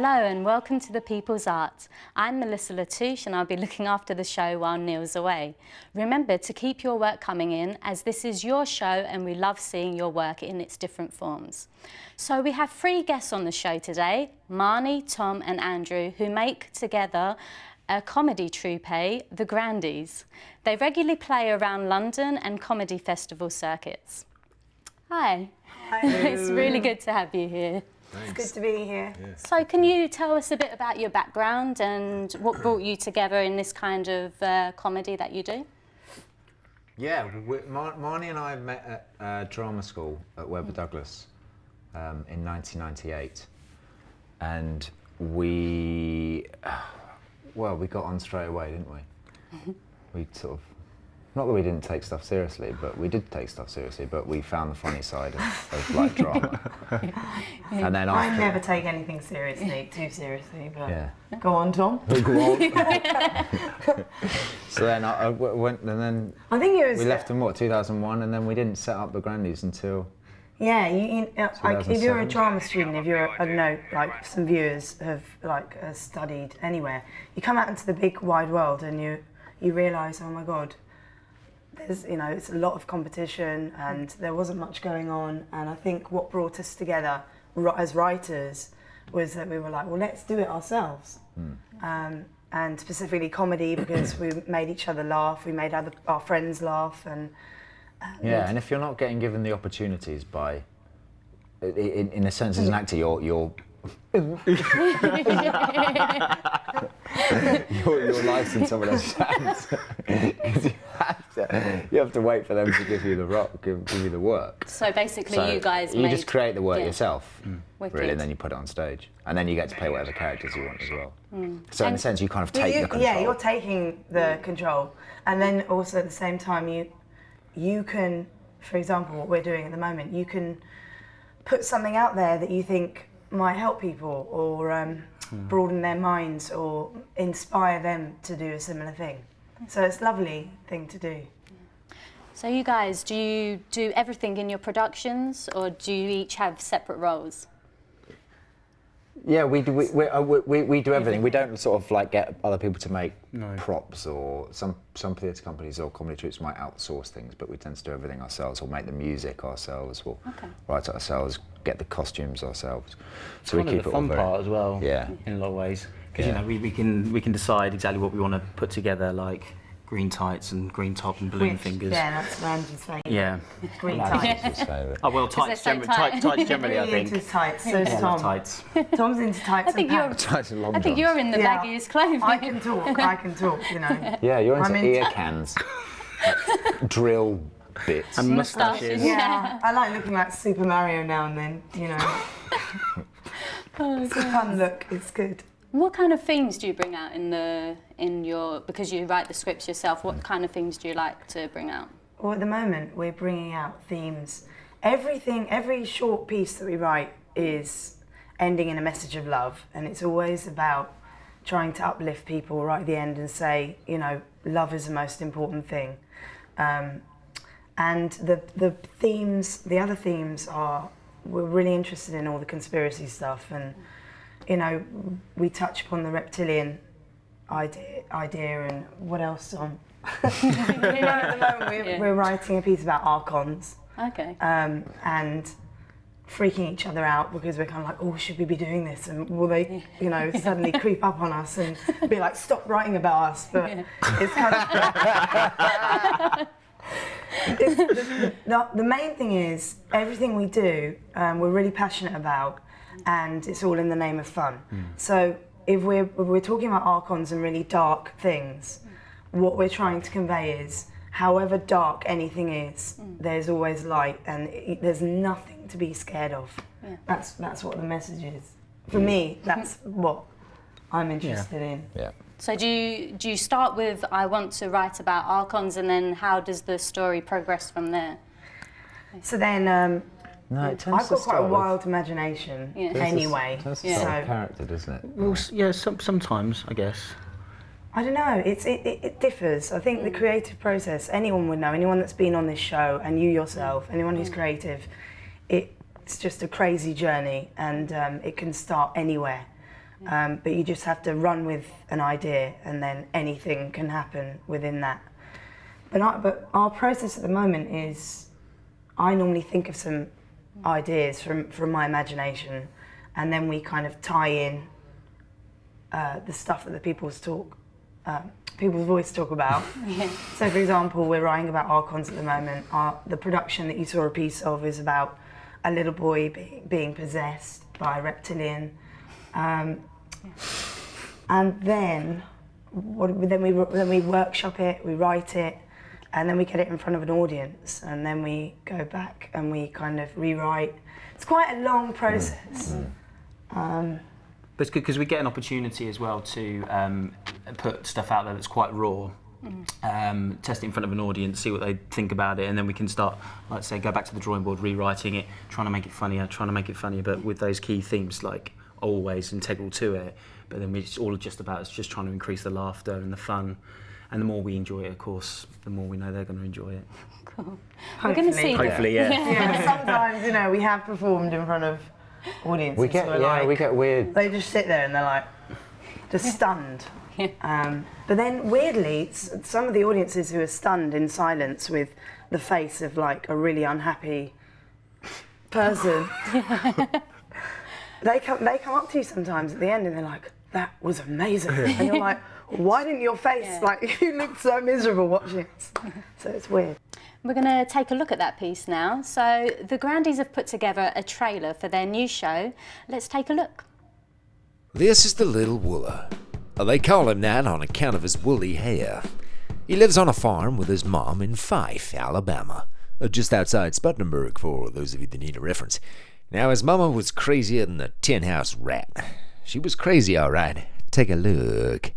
Hello and welcome to The People's Art. I'm Melissa LaTouche and I'll be looking after the show while Neil's away. Remember to keep your work coming in, as this is your show and we love seeing your work in its different forms. So we have 3 guests on the show today, Marnie, Tom and Andrew, who make together a comedy troupe, the Grandees. They regularly play around London and comedy festival circuits. Hi. Hi. It's really good to have you here. Thanks. It's good to be here. Yeah. So can you tell us a bit about your background and what brought you together in this kind of comedy that you do? Yeah, Marnie and I met at drama school at Webber Douglas in 1998, and we got on straight away, didn't we? We sort of, not that we didn't take stuff seriously, but we did take stuff seriously, but we found the funny side of like drama. And then I never take anything too seriously, but yeah. Go on, Tom. Go on. So then I went, and then I think it was, we left in 2001, and then we didn't set up the Grandees until. Yeah, like if you're a drama student, if you're, I don't know, like some viewers have studied anywhere, you come out into the big wide world and you realise, oh my God, there's, it's a lot of competition and there wasn't much going on. And I think what brought us together as writers was that we were like, well, let's do it ourselves. And specifically comedy, because we made each other laugh, we made our friends laugh. And and if you're not getting given the opportunities by, in a sense, as an actor, you're your life's in someone else's hands. You have to wait for them to give you the work. So basically, you guys just create the work yourself, Wicked. really, and then you put it on stage, and then you get to play whatever characters you want as well. So in a sense, you kind of take the control. Yeah, you're taking the control, and then also at the same time, you can, for example, what we're doing at the moment, you can put something out there that you think might help people or broaden their minds or inspire them to do a similar thing. So it's a lovely thing to do. So you guys, do you do everything in your productions or do you each have separate roles? Yeah, we do everything. We don't sort of like get other people to make props, or some theatre companies or comedy troupes might outsource things, but we tend to do everything ourselves, or make the music ourselves, or write it ourselves, get the costumes ourselves. So we keep it all fun part as well. Yeah. In a lot of ways, because we can decide exactly what we want to put together, like green tights and green top and balloon fingers. Yeah, that's Randy's favourite. Yeah. Green tights. Oh well, tights generally. Tights generally, I think. Into tights. So is Tom. Tights. Tom's into tights. I think you're in the baggiest clothing. I can talk. Yeah, you're into ear cans, drill bits, and moustaches. Yeah, I like looking like Super Mario now and then. It's a fun look. It's good. What kind of themes do you bring out because you write the scripts yourself, what kind of themes do you like to bring out? Well, at the moment, we're bringing out themes. Every short piece that we write is ending in a message of love, and it's always about trying to uplift people right at the end and say, love is the most important thing. And the other themes are, we're really interested in all the conspiracy stuff, and we touch upon the reptilian idea and what else on. At the moment we're writing a piece about archons. Okay. And freaking each other out because we're kind of like, oh, should we be doing this? And will they, suddenly creep up on us and be like, stop writing about us? But it's kind of... the main thing is, everything we do, we're really passionate about, and it's all in the name of fun. So if we're talking about archons and really dark things, what we're trying to convey is, however dark anything is, there's always light, and there's nothing to be scared of. Yeah. That's what the message is. For me, that's what I'm interested in. Yeah. So do you start with, I want to write about archons, and then how does the story progress from there? So then, I've got quite a wild imagination anyway. It tends to start with character, doesn't it? Well, yeah, sometimes, I guess. I don't know, it differs. I think the creative process, anyone would know, anyone that's been on this show, and you yourself, anyone who's creative, it's just a crazy journey, and it can start anywhere. But you just have to run with an idea, and then anything can happen within that. But our process at the moment is, I normally think of some ideas from my imagination, and then we kind of tie in the stuff that the people's voice talk about. So, for example, we're writing about archons at the moment. The production that you saw a piece of is about a little boy being possessed by a reptilian, and then we workshop it, we write it, and then we get it in front of an audience, and then we go back and we kind of rewrite. It's quite a long process. But because we get an opportunity as well to put stuff out there that's quite raw, test it in front of an audience, see what they think about it, and then we can start, like say, go back to the drawing board, rewriting it, trying to make it funnier, but with those key themes like always integral to it. But then it's all just trying to increase the laughter and the fun. And the more we enjoy it, of course, the more we know they're going to enjoy it. Cool. We're going to see. Hopefully, Yeah, sometimes, we have performed in front of audiences. We get weird. They just sit there and they're like, just stunned. But then, weirdly, some of the audiences who are stunned in silence with the face of like a really unhappy person, they come up to you sometimes at the end and they're like, "That was amazing," and you're like, "Why didn't your face like you looked so miserable watching it?" So it's weird. We're going to take a look at that piece now. So the Grandees have put together a trailer for their new show. Let's take a look. This is the Little Wooler. They call him that on account of his woolly hair. He lives on a farm with his mom in Fife, Alabama, just outside Spartanburg for those of you that need a reference. Now his mama was crazier than a tin house rat. She was crazy, all right. Take a look.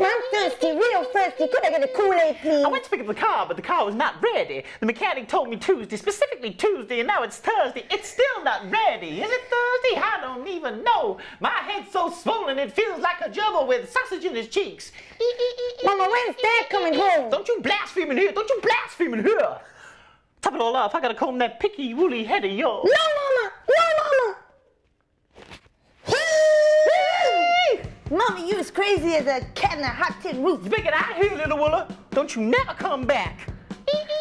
I'm thirsty, real thirsty. Could I get a Kool-Aid, please? I went to pick up the car, but the car was not ready. The mechanic told me Tuesday, specifically Tuesday, and now it's Thursday. It's still not ready. Is it Thursday? I don't even know. My head's so swollen it feels like a gerbil with sausage in his cheeks. Mama, when's Dad coming home? Don't you blaspheme in here. Don't you blaspheme in here. Top it all off, I gotta comb that picky, woolly head of yours. No, Mama! No, Mama! Mama, you as crazy as a cat in a hot tin roof. Speak it out here, little Wooler. Don't you never come back.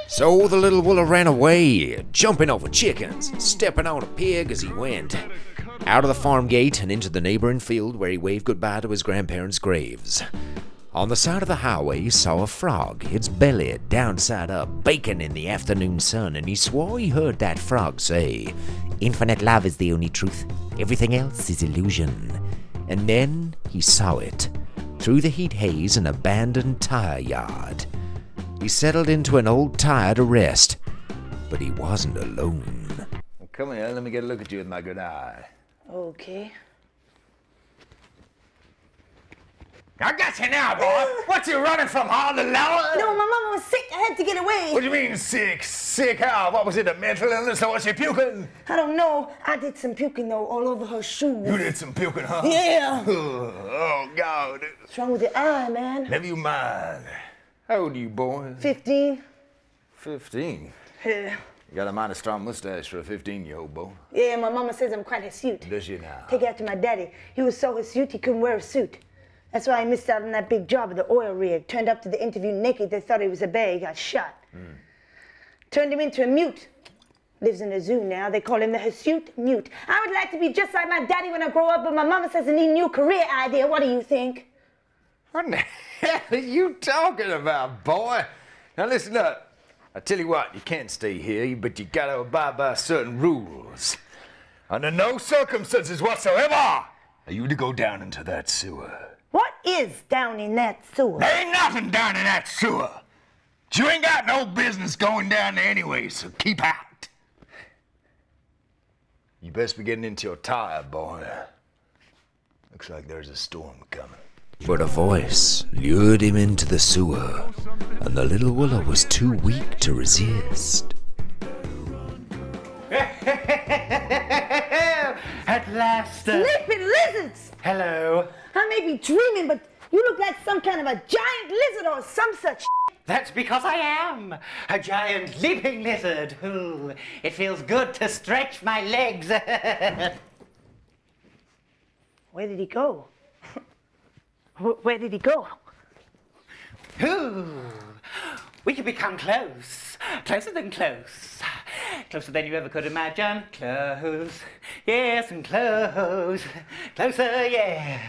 So the Little Wooler ran away, jumping over chickens, stepping on a pig as he went. Out of the farm gate and into the neighboring field where he waved goodbye to his grandparents' graves. On the side of the highway, he saw a frog, its belly downside up, baking in the afternoon sun, and he swore he heard that frog say, "Infinite love is the only truth. Everything else is illusion." And then he saw it, through the heat haze, an abandoned tire yard. He settled into an old tire to rest, but he wasn't alone. Well, come here, let me get a look at you with my good eye. Okay. I got you now, boy. What you running from, all the lower? No, my mama was sick. I had to get away. What do you mean sick? Sick how? What was it, a mental illness or was she puking? I don't know. I did some puking, though, all over her shoes. You did some puking, huh? Yeah. Oh, God. What's wrong with your eye, man? Never you mind. How old are you, boy? 15. 15? Yeah. You got a mighty strong mustache for a 15-year-old boy. Yeah, my mama says I'm quite hirsute. Does she now? Take it after my daddy. He was so hirsute he couldn't wear a suit. That's why I missed out on that big job at the oil rig. Turned up to the interview naked. They thought he was a bear. He got shot. Turned him into a mute. Lives in a zoo now. They call him the hirsute mute. I would like to be just like my daddy when I grow up, but my mama says I need a new career idea. What do you think? What in the hell are you talking about, boy? Now listen up. I tell you what, you can't stay here, but you gotta abide by certain rules. Under no circumstances whatsoever are you to go down into that sewer. What is down in that sewer? There ain't nothing down in that sewer. You ain't got no business going down there anyway, so keep out. You best be getting into your tire, boy. Looks like there's a storm coming. But a voice lured him into the sewer, and the Little Wooler was too weak to resist. At last. Sleeping lizards! Hello. I may be dreaming, but you look like some kind of a giant lizard or some such. That's because I am a giant leaping lizard. Ooh, it feels good to stretch my legs. Where did he go? Where did he go? Ooh, we can become close, closer than close. Closer than you ever could imagine. Close, yes, and close. Closer, yeah.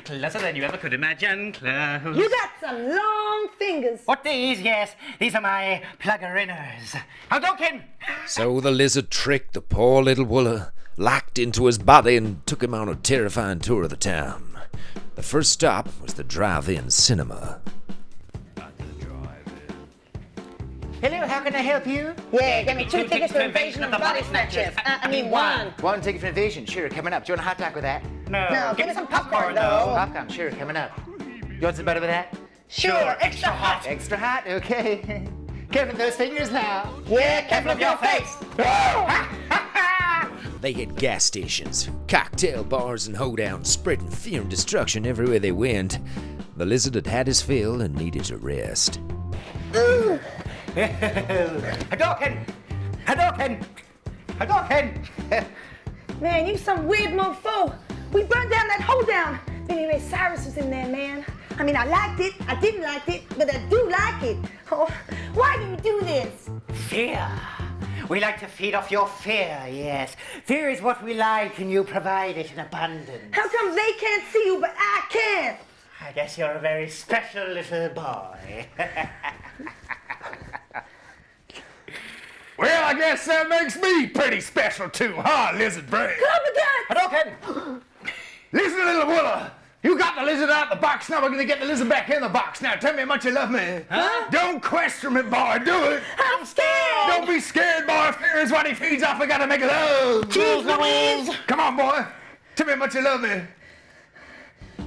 Closer than you ever could imagine. Close. You got some long fingers. What these? Yes, these are my plugger-inners. Hadouken! So the lizard tricked the poor little Wooler, locked into his body, and took him on a terrifying tour of the town. The first stop was the drive-in cinema. Hello, how can I help you? Yeah, give me 2 tickets for Invasion of the Body Snatchers. I mean, 1. 1 ticket for Invasion, sure, coming up. Do you want a hot dog with that? No, give me some popcorn, though. Popcorn, sure, coming up. You want some butter with that? Sure, extra hot. Extra hot, okay. Careful with those fingers now. Yeah, careful of your face. They hit gas stations, cocktail bars, and hoedowns, spreading fear and destruction everywhere they went. The lizard had had his fill and needed to rest. Hadouken! Hadouken! Hadouken! Man, you some weird mofo. We burned down that hoedown. Anyway, Cyrus was in there, man. I mean, I liked it, I didn't like it, but I do like it. Oh, why do you do this? Fear. We like to feed off your fear, yes. Fear is what we like, and you provide it in abundance. How come they can't see you, but I can? I guess you're a very special little boy. Well, I guess that makes me pretty special too, huh, Lizard Brain? Hadouken! Listen, little Wooler. You got the lizard out the box, now we're gonna get the lizard back in the box. Now tell me how much you love me. Huh? Don't question me, boy, do it. I'm scared. Don't be scared, boy. Fear is what he feeds off. We gotta make love. Cheers, Louise. Come on, boy. Tell me how much you love me.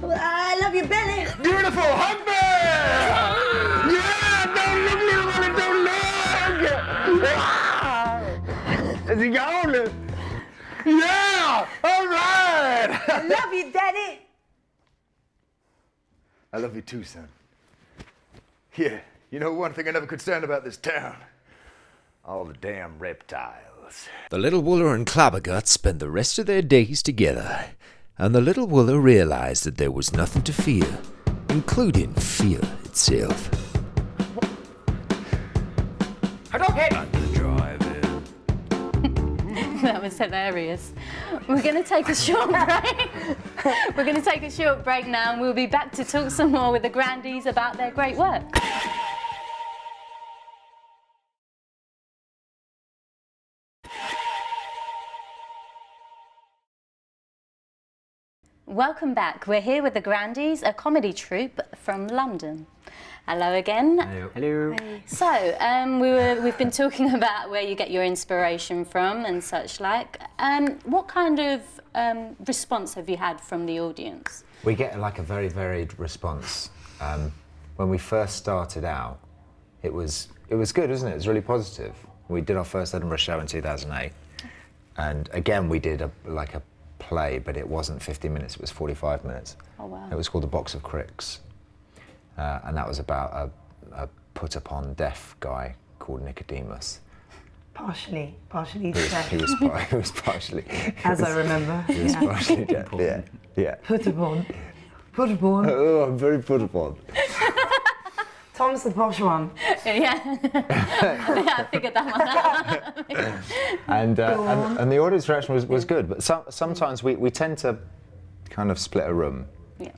Well, I love your belly. Beautiful, hug me! Yeah, don't look, little Wooler, don't look! Is he gone? Yeah! All right! I love you, Daddy. I love you too, son. Yeah, you know one thing I never could stand about this town? All the damn reptiles. The little Wooler and Clobbergut spent the rest of their days together, and the little Wooler realized that there was nothing to fear, including fear itself. Hadouken! That was hilarious. We're going to take a short break. We're going to take a short break now, and we'll be back to talk some more with the Grandees about their great work. Welcome back. We're here with the Grandees, a comedy troupe from London. Hello again. Hello. So, we've been talking about where you get your inspiration from and such like. What kind of response have you had from the audience? We get like a very varied response. When we first started out, it was good, isn't it? It was really positive. We did our first Edinburgh show in 2008, and again we did a play, but it wasn't 50 minutes, it was 45 minutes. Oh wow. It was called The Box of Cricks, and that was about a put-upon deaf guy called Nicodemus. Partially He deaf, was partially. as I remember. He was partially deaf. Yeah. Put upon. Oh, I'm very put upon. Tom's the posh one. Yeah. Yeah, I figured that one out. And the audience reaction was good, but sometimes we tend to kind of split a room. Yeah.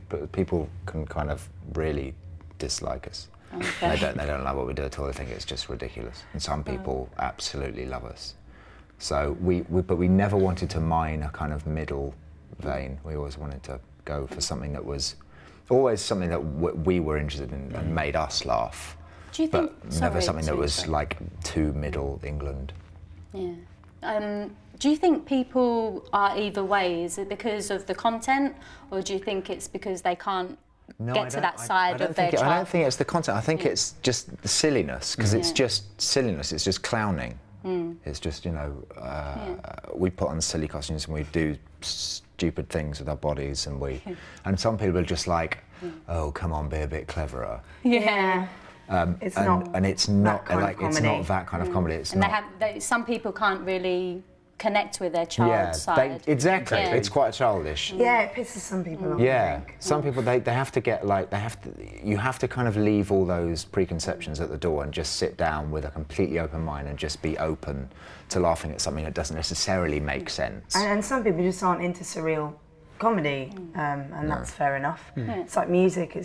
But people can kind of really dislike us. Okay. They don't love what we do at all. They think it's just ridiculous. And some people absolutely love us. So but we never wanted to mine a kind of middle vein. We always wanted to go for something that was always something that we were interested in and made us laugh. Do you think? But never something that was like too middle England. Yeah. Do you think people are either way? Is it because of the content, or do you think it's because they can't get to that side of their child? I don't think it's the content. I think it's just the silliness, because it's just silliness. It's just clowning. It's just, we put on silly costumes and we do stupid things with our bodies, and and some people are just like, oh, come on, be a bit cleverer. Yeah. It's not it's not that kind of comedy. It's and not. Some people can't really connect with their child's side. Exactly. Yeah. It's quite childish. Yeah, it pisses some people off. Yeah, I think. some people they have to get you have to kind of leave all those preconceptions at the door and just sit down with a completely open mind and just be open to laughing at something that doesn't necessarily make sense. And some people just aren't into surreal comedy, and that's fair enough. It's like music,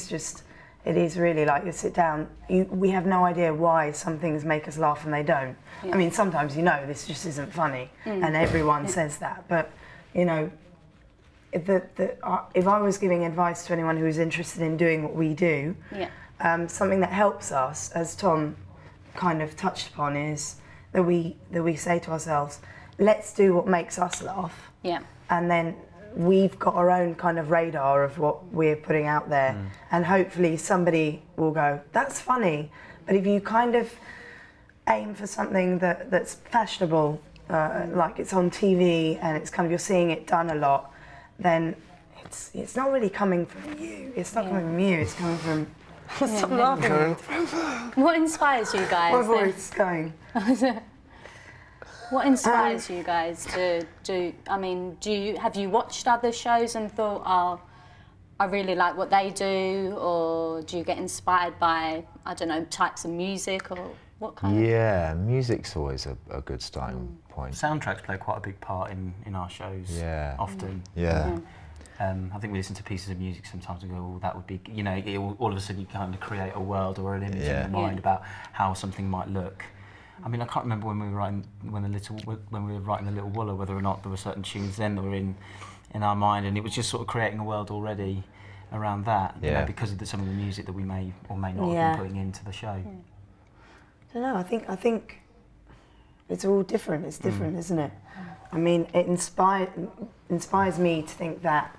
it is really like you sit down, we have no idea why some things make us laugh and they don't. I mean, sometimes this just isn't funny, and everyone says that, but if I was giving advice to anyone who is interested in doing what we do, something that helps us, as Tom kind of touched upon, is that we say to ourselves, let's do what makes us laugh, and then we've got our own kind of radar of what we're putting out there, and hopefully somebody will go, that's funny. But if you kind of aim for something that's fashionable, like it's on TV and it's kind of you're seeing it done a lot, then it's not really coming from you. It's not coming from you. It's coming from. Stop laughing. What inspires you guys? My voice is going. What inspires you guys to do? I mean, have you watched other shows and thought, oh, I really like what they do, or do you get inspired by, I don't know, types of music, or what kind of? Yeah, music's always a good starting point. Soundtracks play quite a big part in our shows. Yeah. Often. Yeah. I think we listen to pieces of music sometimes and go, oh, that would be, all of a sudden you kind of create a world or an image in your mind about how something might look. I mean, I can't remember when we were writing The Little Wooler, whether or not there were certain tunes then that were in our mind, and it was just sort of creating a world already around that, because of some of the music that we may or may not have been putting into the show. I don't know. I think it's all different. It's different, isn't it? I mean, it inspires me to think that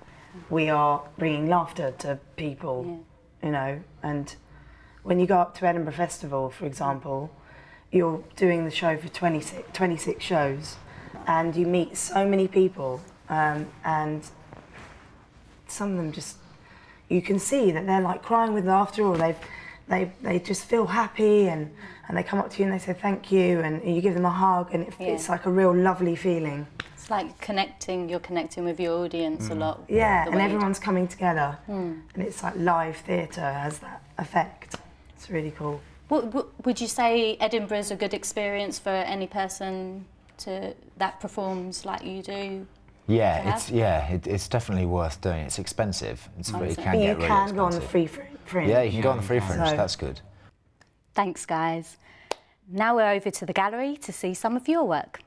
we are bringing laughter to people, and when you go up to Edinburgh Festival, for example, you're doing the show for 26 shows, and you meet so many people, and some of them just, you can see that they're like crying with laughter, or they just feel happy, and they come up to you and they say thank you, and you give them a hug, and it's like a real lovely feeling. It's like you're connecting with your audience a lot. Yeah, and everyone's coming together, and it's like live theatre has that effect. It's really cool. Would you say Edinburgh is a good experience for any person that performs like you do? Yeah, it's definitely worth doing. It's expensive. It can get really expensive. You can go on the free fringe. Yeah, you can go on the free fringe. So. That's good. Thanks, guys. Now we're over to the gallery to see some of your work.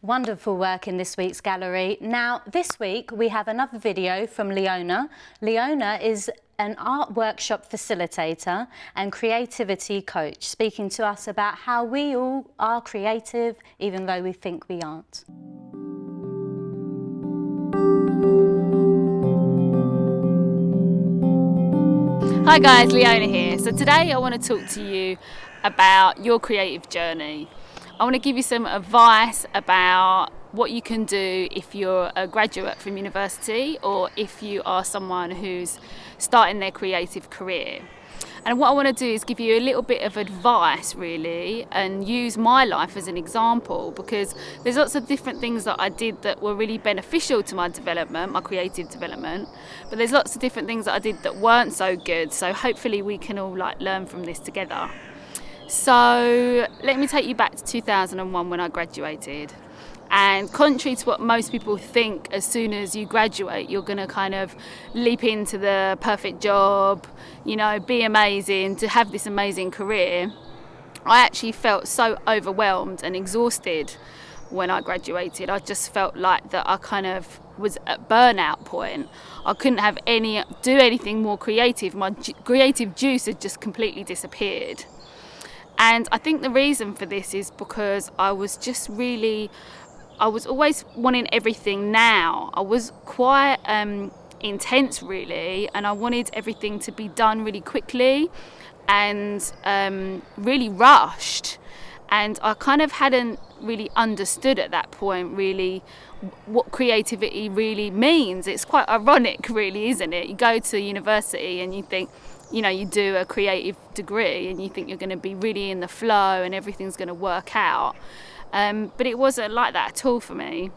Wonderful work in this week's gallery. Now, this week we have another video from Leona. Leona is an art workshop facilitator and creativity coach, speaking to us about how we all are creative, even though we think we aren't. Hi guys, Leona here. So today I want to talk to you about your creative journey. I want to give you some advice about what you can do if you're a graduate from university or if you are someone who's starting their creative career. And what I want to do is give you a little bit of advice really, and use my life as an example, because there's lots of different things that I did that were really beneficial to my development, my creative development, but there's lots of different things that I did that weren't so good, so hopefully we can all learn from this together. So let me take you back to 2001 when I graduated. And contrary to what most people think, as soon as you graduate, you're going to kind of leap into the perfect job, be amazing, to have this amazing career. I actually felt so overwhelmed and exhausted when I graduated. I just felt like that I kind of was at burnout point. I couldn't do anything more creative. My creative juice had just completely disappeared. And I think the reason for this is because I was always wanting everything now. I was quite intense, really, and I wanted everything to be done really quickly and really rushed. And I kind of hadn't really understood at that point really what creativity really means. It's quite ironic, really, isn't it? You go to university and you think, you know, you do a creative degree and you think you're going to be really in the flow and everything's going to work out. But it wasn't like that at all for me.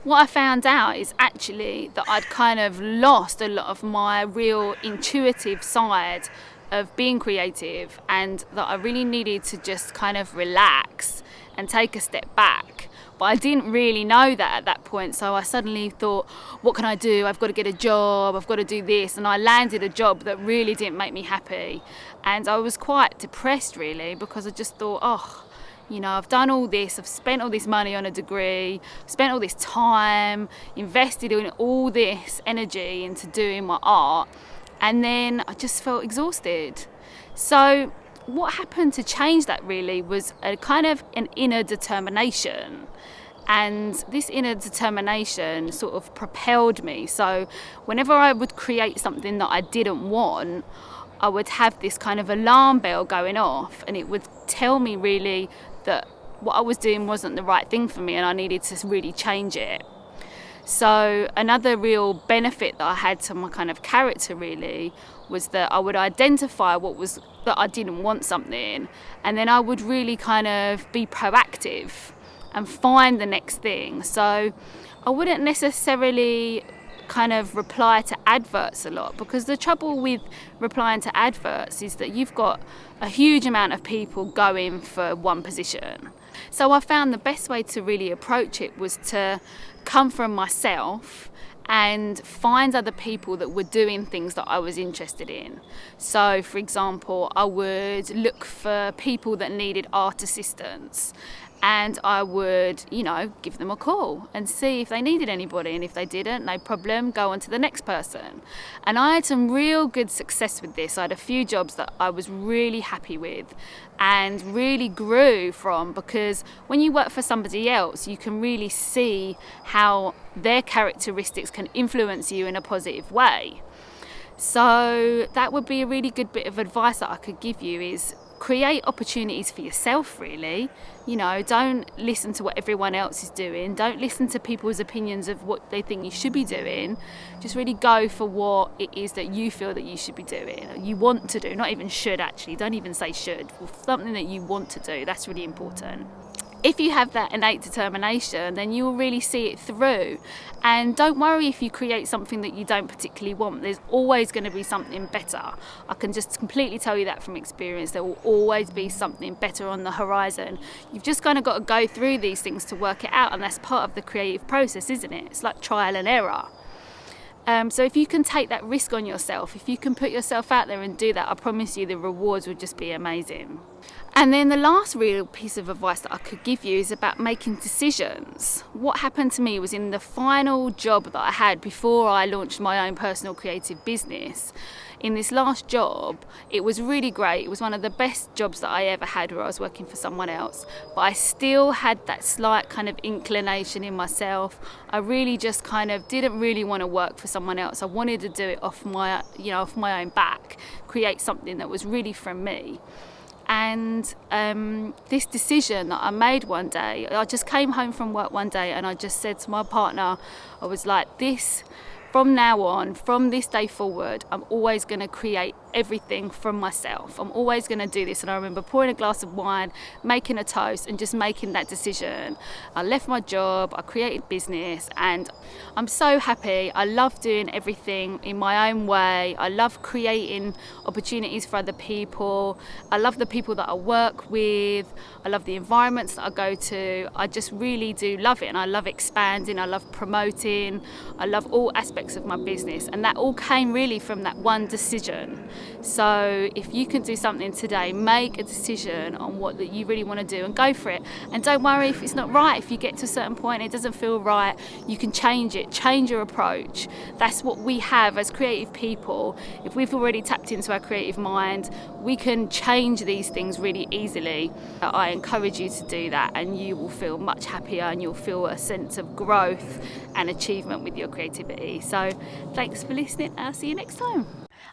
What I found out is actually that I'd kind of lost a lot of my real intuitive side of being creative, and that I really needed to just kind of relax and take a step back. But I didn't really know that at that point, so I suddenly thought, what can I do? I've got to get a job, I've got to do this, and I landed a job that really didn't make me happy. And I was quite depressed, really, because I just thought, oh, you know, I've done all this, I've spent all this money on a degree, spent all this time, invested in all this energy into doing my art, and then I just felt exhausted. So what happened to change that really was a kind of an inner determination. And this inner determination sort of propelled me. So whenever I would create something that I didn't want, I would have this kind of alarm bell going off, and it would tell me really that what I was doing wasn't the right thing for me and I needed to really change it. So another real benefit that I had to my kind of character really was that I would identify what was that I didn't want something, and then I would really kind of be proactive and find the next thing. So I wouldn't necessarily kind of reply to adverts a lot, because the trouble with replying to adverts is that you've got a huge amount of people going for one position. So I found the best way to really approach it was to come from myself and find other people that were doing things that I was interested in. So for example, I would look for people that needed art assistance, and I would, you know, give them a call and see if they needed anybody, and if they didn't, no problem, go on to the next person. And I had some real good success with this. I had a few jobs that I was really happy with and really grew from, because when you work for somebody else, you can really see how their characteristics can influence you in a positive way. So that would be a really good bit of advice that I could give you, is create opportunities for yourself, really. You know, don't listen to what everyone else is doing. Don't listen to people's opinions of what they think you should be doing. Just really go for what it is that you feel that you should be doing, or you want to do, not even should actually. Don't even say should. Something that you want to do, that's really important. If you have that innate determination, then you will really see it through. And don't worry if you create something that you don't particularly want. There's always going to be something better. I can just completely tell you that from experience. There will always be something better on the horizon. You've just kind of got to go through these things to work it out, and that's part of the creative process, isn't it? It's like trial and error. So if you can take that risk on yourself, if you can put yourself out there and do that, I promise you the rewards will just be amazing. And then the last real piece of advice that I could give you is about making decisions. What happened to me was in the final job that I had before I launched my own personal creative business. In this last job, it was really great. It was one of the best jobs that I ever had, where I was working for someone else. But I still had that slight kind of inclination in myself. I really just kind of didn't really want to work for someone else. I wanted to do it off my own back, create something that was really from me. And this decision that I made one day, I just came home from work one day and I just said to my partner, I was like, from now on, from this day forward, I'm always going to create everything from myself. I'm always going to do this. And I remember pouring a glass of wine, making a toast, and just making that decision. I left my job, I created business, and I'm so happy. I love doing everything in my own way. I love creating opportunities for other people. I love the people that I work with. I love the environments that I go to. I just really do love it, and I love expanding. I love promoting. I love all aspects of my business, and that all came really from that one decision. So if you can do something today, make a decision on what that you really want to do and go for it. And don't worry if it's not right. If you get to a certain point and it doesn't feel right, you can change it, change your approach. That's what we have as creative people. If we've already tapped into our creative mind, we can change these things really easily. I encourage you to do that, and you will feel much happier and you'll feel a sense of growth and achievement with your creativity. So thanks for listening. I'll see you next time.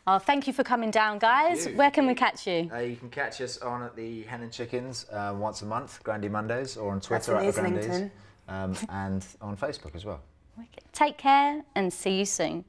Oh, thank you for coming down, guys. Where can we catch you? You can catch us on at the Hen and Chickens once a month, Grandee Mondays, or on Twitter That's at in the Grandees, Islington. and on Facebook as well. Take care and see you soon.